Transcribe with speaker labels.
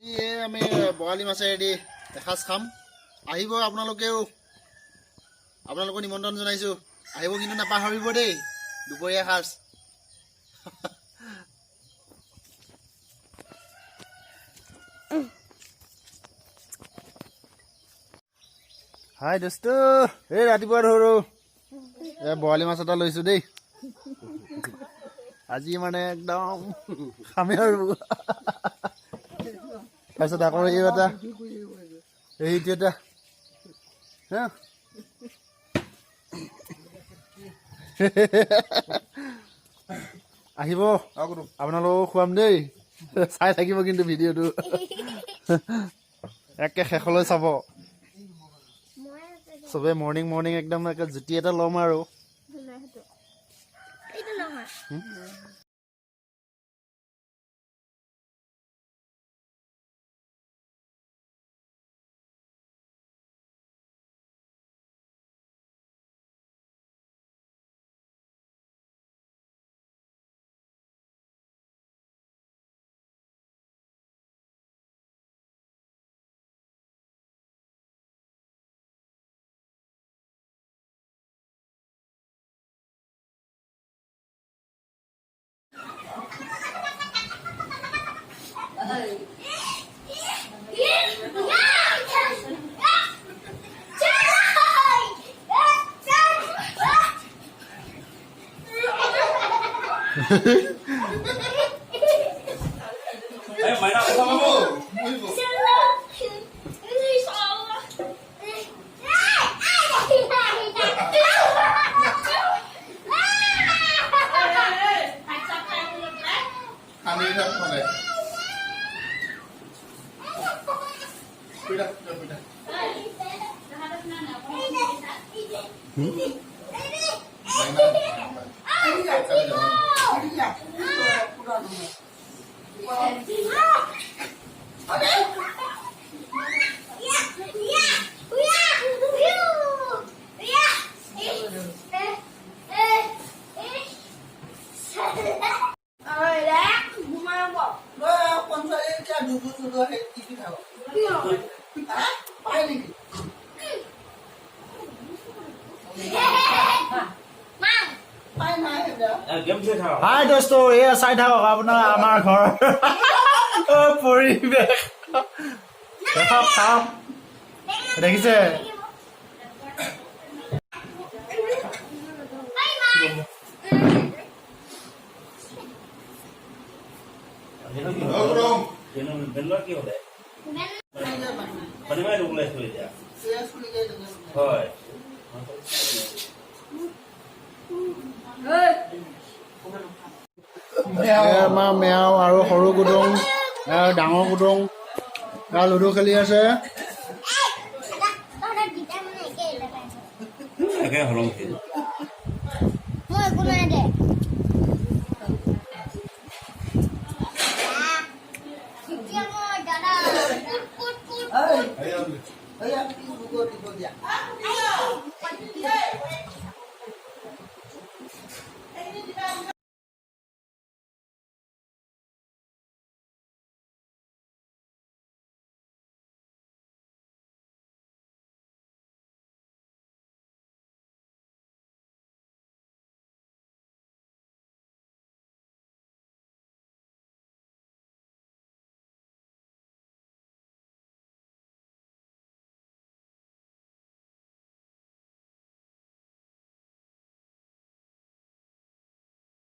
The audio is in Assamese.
Speaker 1: আমি বৰালি মাছেদি এসাঁজ খাম আহিব আপোনালোকেও আপোনালোকক নিমন্ত্ৰণ জনাইছো আহিব কিন্তু নাপাহৰিব দেই দুপৰীয়া সাঁজ হাই দোস্ত এই ৰাতিপুৱা ধৰো বৰালি মাছ এটা লৈছো দেই আজি মানে একদম খামে আৰু তাৰপিছত আকৌ এই এটা এইটো এটা আহিব আপোনালোকক খুৱাম দেই চাই থাকিব কিন্তু ভিডিঅ'টো একে শেষলৈ চাব চবে মৰ্ণিং একদম একে জুতি এটা ল'ম আৰু হাই দোস্ত এয়া চাই থাকক আপোনাৰ আমাৰ ঘৰ পৰিৱেশ খাম দেখিছে আমাৰ মেও আৰু সৰু কুটুম ডাঙৰ কুটুম লুডু খেলি আছে